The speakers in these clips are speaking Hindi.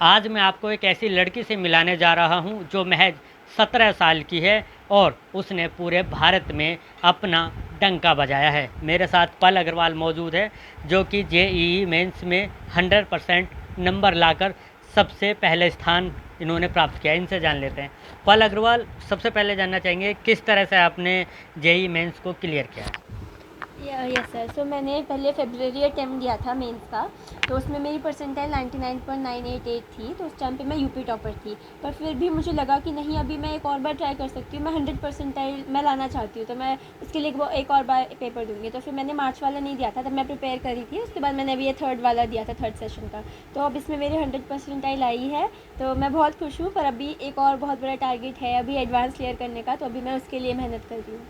आज मैं आपको एक ऐसी लड़की से मिलाने जा रहा हूं जो महज 17 साल की है और उसने पूरे भारत में अपना डंका बजाया है। मेरे साथ पल अग्रवाल मौजूद है जो कि जेईई मेंस में 100% नंबर लाकर सबसे पहले स्थान इन्होंने प्राप्त किया। इनसे जान लेते हैं। पल अग्रवाल, सबसे पहले जानना चाहेंगे किस तरह से आपने जेईई मेंस को क्लियर किया है? Yes sir. सो मैंने पहले फ़रवरी अटैम्प्ट दिया था मेंस का, तो उसमें मेरी परसेंटाइल 99.988 थी। तो उस टाइम पे मैं यूपी टॉपर थी, पर फिर भी मुझे लगा कि नहीं, अभी मैं एक और बार ट्राई कर सकती हूँ। मैं 100 परसेंटाइल मैं लाना चाहती हूँ, तो मैं उसके लिए एक और बार पेपर दूँगी। तो फिर मैंने मार्च वाला नहीं दिया था, तब मैं प्रिपेयर करी थी। उसके बाद मैंने अभी ये थर्ड वाला दिया था, थर्ड सेशन का। तो अब इसमें मेरी 100 परसेंटाइल आई है, तो मैं बहुत खुश हूँ। पर अभी एक और बहुत बड़ा टारगेट है अभी एडवांस क्लियर करने का, तो अभी मैं उसके लिए मेहनत कर रही हूँ।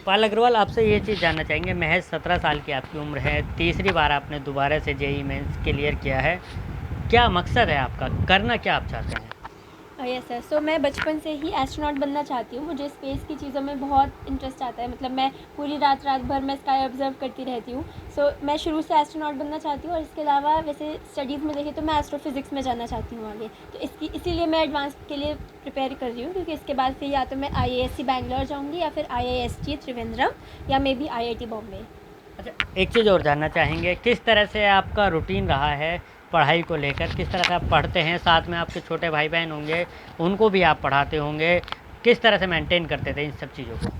पाल अग्रवाल, आपसे ये चीज़ जानना चाहेंगे, महज 17 साल की आपकी उम्र है, तीसरी बार आपने दोबारा से जेईई मेंस क्लियर किया है। क्या मकसद है आपका? करना क्या आप चाहते हैं? Yes sir. सो मैं बचपन से ही एस्ट्रोनॉट बनना चाहती हूँ। मुझे स्पेस की चीज़ों में बहुत इंटरेस्ट आता है। मतलब मैं पूरी रात रात भर मैं स्काई ऑब्जर्व करती रहती हूँ। सो मैं शुरू से एस्ट्रोनॉट बनना चाहती हूँ। और इसके अलावा वैसे स्टडीज़ में देखें तो मैं एस्ट्रोफिज़िक्स में जाना चाहती हूँ आगे। तो इसीलिए मैं एडवांस के लिए प्रिपेयर कर रही हूँ, क्योंकि इसके बाद फिर या तो मैं IISc बैंगलोर जाऊँगी, या फिर IIST त्रिवेंद्रम, या मे बी IIT बॉम्बे। अच्छा, एक चीज़ और जानना चाहेंगे, किस तरह से आपका रूटीन रहा है पढ़ाई को लेकर? किस तरह से आप पढ़ते हैं? साथ में आपके छोटे भाई बहन होंगे, उनको भी आप पढ़ाते होंगे। किस तरह से मेंटेन करते थे इन सब चीज़ों को?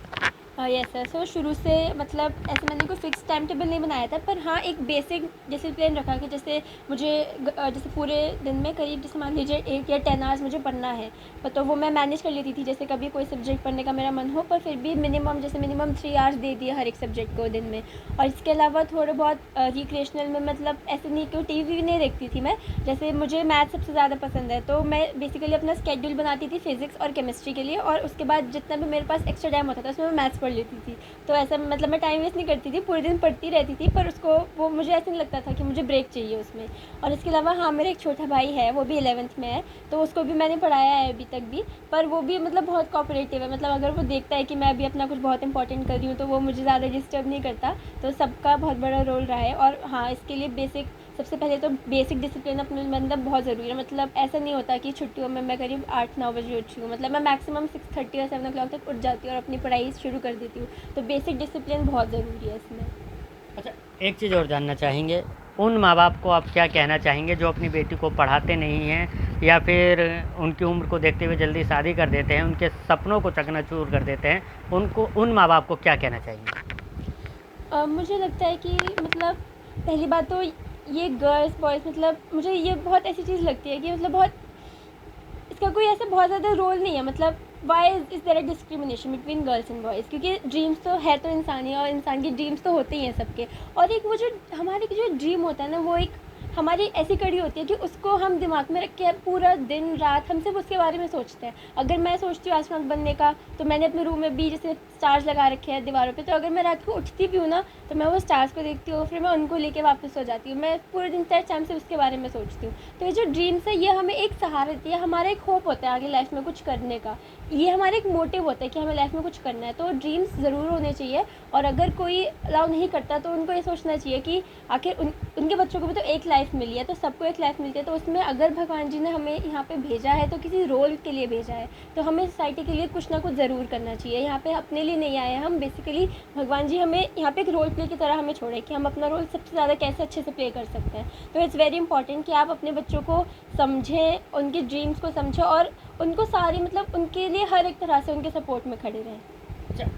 Yes sir. सो शुरू से मतलब ऐसे मैंने कोई फिक्स टाइम टेबल नहीं बनाया था, पर हाँ एक बेसिक डिसिप्लिन रखा कि जैसे मुझे जैसे पूरे दिन में करीब, जैसे मान लीजिए 8 या 10 आवर्स मुझे पढ़ना है, तो वो मैं मैनेज कर लेती थी। जैसे कभी कोई सब्जेक्ट पढ़ने का मेरा मन हो, पर फिर भी मिनिमम 3 आवर्स दे दिए हर एक सब्जेक्ट को दिन में। और इसके अलावा थोड़े बहुत रिक्रिएशनल में, मतलब ऐसे नहीं कि TV नहीं देखती थी मैं। जैसे मुझे मैथ सबसे ज़्यादा पसंद है, तो मैं बेसिकली अपना स्केड्यूल बनाती थी फिज़िक्स और केमिस्ट्री के लिए, और उसके बाद जितना भी मेरे पास एक्स्ट्रा टाइम होता था उसमें मैं मैथ्स पढ़ लेती थी। तो ऐसा मतलब मैं टाइम वेस्ट नहीं करती थी, पूरे दिन पढ़ती रहती थी, पर उसको वो मुझे ऐसा नहीं लगता था कि मुझे ब्रेक चाहिए उसमें। और इसके अलावा हाँ, मेरा एक छोटा भाई है, वो भी 11th में है, तो उसको भी मैंने पढ़ाया है अभी तक भी। पर वो भी मतलब बहुत कोऑपरेटिव है। मतलब अगर वो देखता है कि मैं अभी अपना कुछ बहुत इंपॉर्टेंट कर रही हूँ, तो वो मुझे ज़्यादा डिस्टर्ब नहीं करता। तो सबका बहुत बड़ा रोल रहा है। और हाँ, इसके लिए सबसे पहले तो बेसिक डिसिप्लिन अपने मतलब बहुत ज़रूरी है। मतलब ऐसा नहीं होता कि छुट्टियों में मैं करीब 8-9 बजे उठी हूँ। मतलब मैं मैक्सिमम 6:30 या 7 o'clock तक उठ जाती हूँ और अपनी पढ़ाई शुरू कर देती हूँ। तो बेसिक डिसिप्लिन बहुत ज़रूरी है इसमें। अच्छा, एक चीज़ और जानना चाहेंगे, उन माँ बाप को आप क्या कहना चाहेंगे जो अपनी बेटी को पढ़ाते नहीं हैं या फिर उनकी उम्र को देखते हुए जल्दी शादी कर देते हैं, उनके सपनों को चकनाचूर कर देते हैं, उनको, उन माँ बाप को क्या कहना चाहेंगे? मुझे लगता है कि मतलब पहली बात तो ये गर्ल्स बॉयज़, मतलब मुझे ये बहुत ऐसी चीज़ लगती है कि मतलब बहुत इसका कोई ऐसा बहुत ज़्यादा रोल नहीं है। मतलब why is there a discrimination between girls and boys, क्योंकि ड्रीम्स तो है तो इंसान ही है, और इंसान की ड्रीम्स तो होते ही हैं सबके। और एक वो जो हमारे जो ड्रीम होता है ना, वो एक हमारी ऐसी कड़ी होती है कि उसको हम दिमाग में रख के पूरा दिन रात हम सिर्फ उसके बारे में सोचते हैं। अगर मैं सोचती हूँ एस्ट्रोनॉट बनने का, तो मैंने अपने रूम में भी जैसे स्टार्स लगा रखे हैं दीवारों पे, तो अगर मैं रात को उठती भी हूँ ना, तो मैं वो स्टार्स को देखती हूँ, फिर मैं उनको लेके वापस सो जाती हूँ। मैं पूरे दिन टाइम से उसके बारे में सोचती हूँ। तो ये जो ड्रीम्स है, ये हमें एक सहारा देती है, हमारा एक होप होता है आगे लाइफ में कुछ करने का। ये हमारा एक मोटिव होता है कि हमें लाइफ में कुछ करना है, तो ड्रीम्स ज़रूर होने चाहिए। और अगर कोई अलाउ नहीं करता, तो उनको ये सोचना चाहिए कि आखिर उनके बच्चों को भी तो एक लाइफ मिली है, तो सबको एक लाइफ मिलती है। तो उसमें अगर भगवान जी ने हमें यहाँ पे भेजा है, तो किसी रोल के लिए भेजा है, तो हमें सोसाइटी के लिए कुछ ना कुछ ज़रूर करना चाहिए। यहाँ पे अपने लिए नहीं आए हैं हम, बेसिकली भगवान जी हमें यहाँ पे एक रोल प्ले की तरह हमें छोड़े कि हम अपना रोल सबसे ज़्यादा कैसे अच्छे से प्ले कर सकते हैं। तो इट्स वेरी इंपॉर्टेंट कि आप अपने बच्चों को समझें, उनके ड्रीम्स को समझें, और उनको सारी मतलब उनके लिए हर एक तरह से उनके सपोर्ट में खड़े रहें। अच्छा,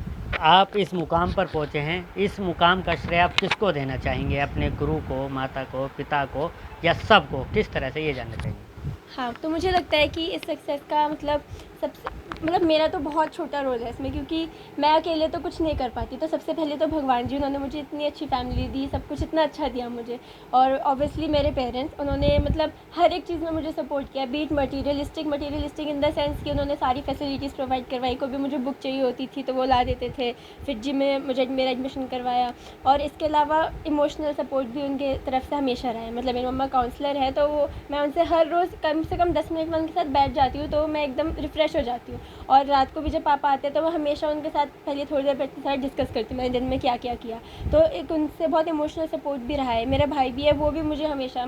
आप इस मुकाम पर पहुँचे हैं, इस मुकाम का श्रेय आप किसको देना चाहेंगे? अपने गुरु को, माता को, पिता को, या सबको? किस तरह से, ये जानना चाहेंगे? हाँ, तो मुझे लगता है कि इस सक्सेस का मतलब सबसे मतलब मेरा तो बहुत छोटा रोल है इसमें, क्योंकि मैं अकेले तो कुछ नहीं कर पाती। तो सबसे पहले तो भगवान जी, उन्होंने मुझे इतनी अच्छी फैमिली दी, सब कुछ इतना अच्छा दिया मुझे। और ऑब्वियसली मेरे पेरेंट्स, उन्होंने मतलब हर एक चीज़ में मुझे सपोर्ट किया। But materialistic in the sense कि उन्होंने सारी फैसिलिटीज़ प्रोवाइड करवाई। कोई भी मुझे बुक चाहिए होती थी तो वो ला देते थे। फिर जिम में मुझे मेरा एडमिशन करवाया। और इसके अलावा इमोशनल सपोर्ट भी उनके तरफ से हमेशा रहा है। मतलब मेरी मम्मा काउंसलर है, तो वो मैं उनसे हर रोज़ कम से कम 10 मिनट में उनके साथ बैठ जाती हूँ तो मैं एकदम रिफ़्रेश हो जाती हूँ। और रात को भी जब पापा आते हैं तो मैं हमेशा उनके साथ पहले थोड़ी देर बैठ के साथ डिस्कस करती हूँ मैंने दिन में क्या क्या किया। तो एक उनसे बहुत इमोशनल सपोर्ट भी रहा है। मेरा भाई भी है, वो भी मुझे हमेशा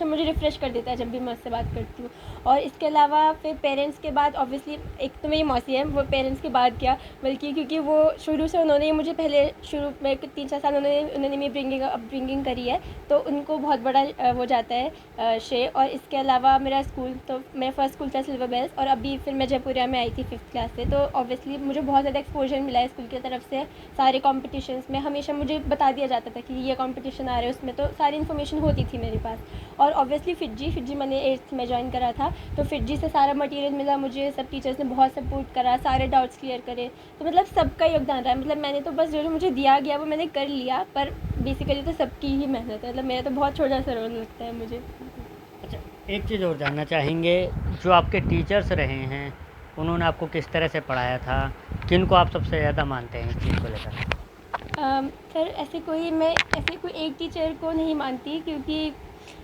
मुझे रिफ़्रेश कर देता है जब भी मैं उससे बात करती हूँ। और इसके अलावा फिर पेरेंट्स के बाद ऑब्वियसली एक तो मेरी मौसी है, वो पेरेंट्स के बाद क्या बल्कि क्योंकि वो शुरू से उन्होंने ही मुझे पहले शुरू में 3-4 साल उन्होंने मेरी अपब्रिंगिंग करी है, तो उनको बहुत बड़ा वो जाता है श्रेय। और इसके अलावा मेरा स्कूल, तो मेरा फर्स्ट स्कूल था सिल्वर बेल्स, और अभी फिर मैं जयपुरिया में आई थी 5th क्लास से, तो ऑब्वियसली मुझे बहुत ज़्यादा एक्सपोजर मिला है स्कूल की तरफ से। सारे कॉम्पिटिशन्स में हमेशा मुझे बता दिया जाता था कि ये कॉम्पिटिशन आ रहे हैं, उसमें तो सारी इन्फॉर्मेशन होती थी मेरे पास। और ऑब्वियसली फिजी मैंने 8th में ज्वाइन करा था, तो फिजी से सारा मटेरियल मिला मुझे, सब टीचर्स ने बहुत सपोर्ट करा, सारे डाउट्स क्लियर करे, तो मतलब सबका योगदान रहा है। मतलब मैंने तो बस जो मुझे दिया गया वो मैंने कर लिया, पर बेसिकली तो सबकी ही मेहनत है। मतलब मेरा तो बहुत छोटा सा रोल लगता है मुझे। अच्छा, एक चीज़ और जानना चाहेंगे, जो आपके टीचर्स रहे हैं उन्होंने आपको किस तरह से पढ़ाया था, किनको आप सबसे ज़्यादा मानते हैं इस चीज़ को लेकर? सर ऐसे कोई एक टीचर को नहीं मानती, क्योंकि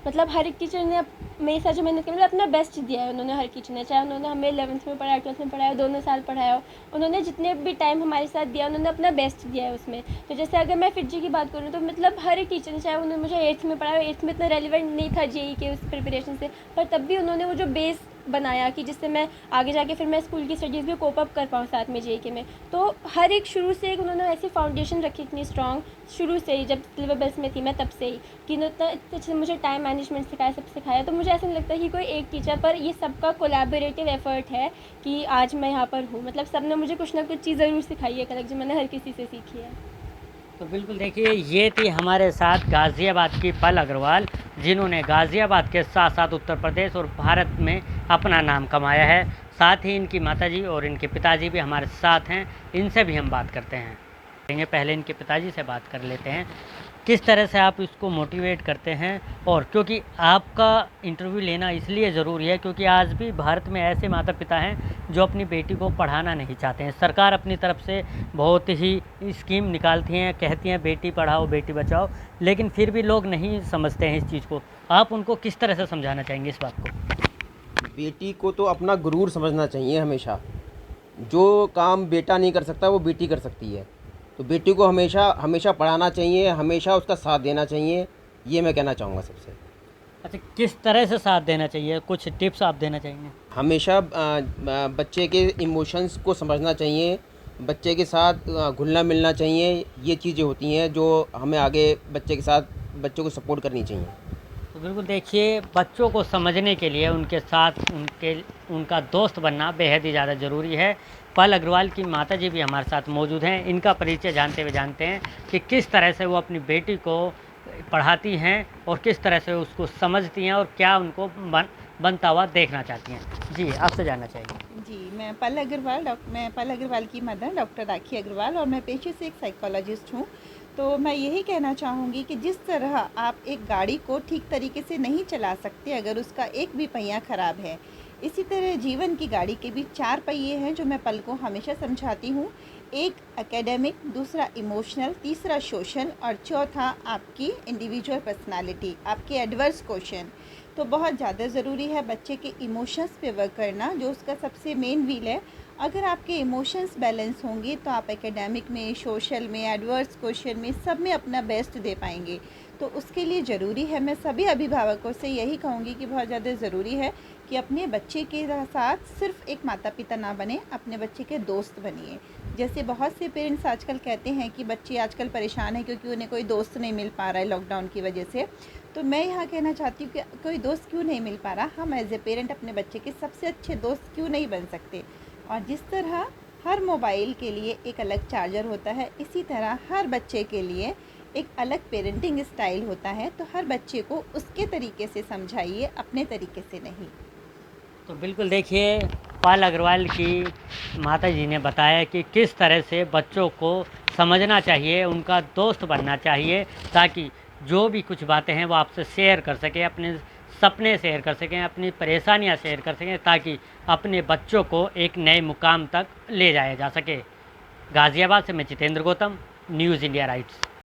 मतलब हर एक टीचर ने मेरे साथ जो मैंने किया मतलब अपना बेस्ट दिया है उन्होंने। हर टीचर ने, चाहे उन्होंने हमें 11th में पढ़ाया, 12th में पढ़ाया, दोनों साल पढ़ाया हो, उन्होंने जितने भी टाइम हमारे साथ दिया उन्होंने अपना बेस्ट दिया है उसमें। तो जैसे अगर मैं फिजी की बात करूँ तो मतलब हर एक टीचर ने, चाहे उन्होंने मुझे 8th में पढ़ाया, 8th में इतना रेलिवेंट नहीं था जेई के उस प्रिपरेशन से, पर तब भी उन्होंने वो जो बेस बनाया कि जिससे मैं आगे जाके फिर मैं स्कूल की स्टडीज़ भी कोप अप कर पाऊँ साथ में जेई के में। तो हर एक शुरू से एक उन्होंने ऐसी फाउंडेशन रखी इतनी स्ट्रॉन्ग, शुरू से ही जब सिल्वर बेल्स में थी मैं तब से ही, कि इतना अच्छे मुझे टाइम मैनेजमेंट सिखाया, सब सिखाया। तो मुझे ऐसा नहीं लगता कि कोई एक टीचर, पर ये सबका कोलैबोरेटिव एफर्ट है कि आज मैं यहाँ पर हूँ। मतलब सब ने मुझे कुछ ना कुछ चीज़ ज़रूर सिखाई है अलग, जो मैंने हर किसी से सीखी है। तो बिल्कुल देखिए, ये थी हमारे साथ गाज़ियाबाद की पल अग्रवाल, जिन्होंने गाज़ियाबाद के साथ साथ उत्तर प्रदेश और भारत में अपना नाम कमाया है। साथ ही इनकी माताजी और इनके पिताजी भी हमारे साथ हैं, इनसे भी हम बात करते हैं। पहले इनके पिताजी से बात कर लेते हैं, किस तरह से आप इसको मोटिवेट करते हैं। और क्योंकि आपका इंटरव्यू लेना इसलिए ज़रूरी है क्योंकि आज भी भारत में ऐसे माता पिता हैं जो अपनी बेटी को पढ़ाना नहीं चाहते हैं। सरकार अपनी तरफ से बहुत ही स्कीम निकालती हैं, कहती हैं बेटी पढ़ाओ बेटी बचाओ, लेकिन फिर भी लोग नहीं समझते हैं इस चीज़ को। आप उनको किस तरह से समझाना चाहेंगे इस बात को? बेटी को तो अपना गुरूर समझना चाहिए हमेशा। जो काम बेटा नहीं कर सकता वो बेटी कर सकती है, तो बेटी को हमेशा हमेशा पढ़ाना चाहिए, हमेशा उसका साथ देना चाहिए, ये मैं कहना चाहूँगा सबसे। अच्छा, किस तरह से साथ देना चाहिए, कुछ टिप्स आप देना चाहेंगे? हमेशा बच्चे के इमोशंस को समझना चाहिए, बच्चे के साथ घुलना मिलना चाहिए। ये चीज़ें होती हैं जो हमें आगे बच्चे के साथ बच्चों को सपोर्ट करनी चाहिए। तो बिल्कुल देखिए, बच्चों को समझने के लिए उनके साथ उनका दोस्त बनना बेहद ही ज़्यादा ज़रूरी है। पल अग्रवाल की माताजी भी हमारे साथ मौजूद हैं, इनका परिचय जानते हैं कि किस तरह से वो अपनी बेटी को पढ़ाती हैं और किस तरह से उसको समझती हैं और क्या उनको बनता हुआ देखना चाहती हैं। जी, आपसे जानना चाहेंगे। जी, मैं पल अग्रवाल की मदर डॉक्टर राखी अग्रवाल, और मैं पेशे से एक साइकोलॉजिस्ट हूँ। तो मैं यही कहना चाहूँगी कि जिस तरह आप एक गाड़ी को ठीक तरीके से नहीं चला सकते अगर उसका एक भी पहिया ख़राब है, इसी तरह जीवन की गाड़ी के भी 4 पहिए हैं जो मैं पल को हमेशा समझाती हूँ। एक एकेडमिक, दूसरा इमोशनल, तीसरा सोशल, और चौथा आपकी इंडिविजुअल पर्सनालिटी, आपके एडवर्स क्वेश्चन। तो बहुत ज़्यादा ज़रूरी है बच्चे के इमोशंस पे वर्क करना, जो उसका सबसे मेन व्हील है। अगर आपके इमोशंस बैलेंस होंगे तो आप एकेडमिक में, सोशल में, एडवर्स क्वेश्चन में, सब में अपना बेस्ट दे पाएंगे। तो उसके लिए ज़रूरी है, मैं सभी अभिभावकों से यही कहूँगी कि बहुत ज़्यादा ज़रूरी है कि अपने बच्चे के साथ सिर्फ एक माता पिता ना बने, अपने बच्चे के दोस्त बनिए। जैसे बहुत से पेरेंट्स आजकल कहते हैं कि बच्चे आजकल परेशान हैं क्योंकि उन्हें कोई दोस्त नहीं मिल पा रहा है लॉकडाउन की वजह से। तो मैं यहाँ कहना चाहती हूँ कि कोई दोस्त क्यों नहीं मिल पा रहा, हम एज ए पेरेंट अपने बच्चे के सबसे अच्छे दोस्त क्यों नहीं बन सकते। और जिस तरह हर मोबाइल के लिए एक अलग चार्जर होता है, इसी तरह हर बच्चे के लिए एक अलग पेरेंटिंग स्टाइल होता है। तो हर बच्चे को उसके तरीके से समझाइए, अपने तरीके से नहीं। तो बिल्कुल देखिए, पल अग्रवाल की माता जी ने बताया कि किस तरह से बच्चों को समझना चाहिए, उनका दोस्त बनना चाहिए, ताकि जो भी कुछ बातें हैं वो आपसे शेयर कर सकें, अपने सपने शेयर कर सकें, अपनी परेशानियां शेयर कर सकें, ताकि अपने बच्चों को एक नए मुकाम तक ले जाया जा सके। गाज़ियाबाद से मैं Jitendra Gautam, news India rights.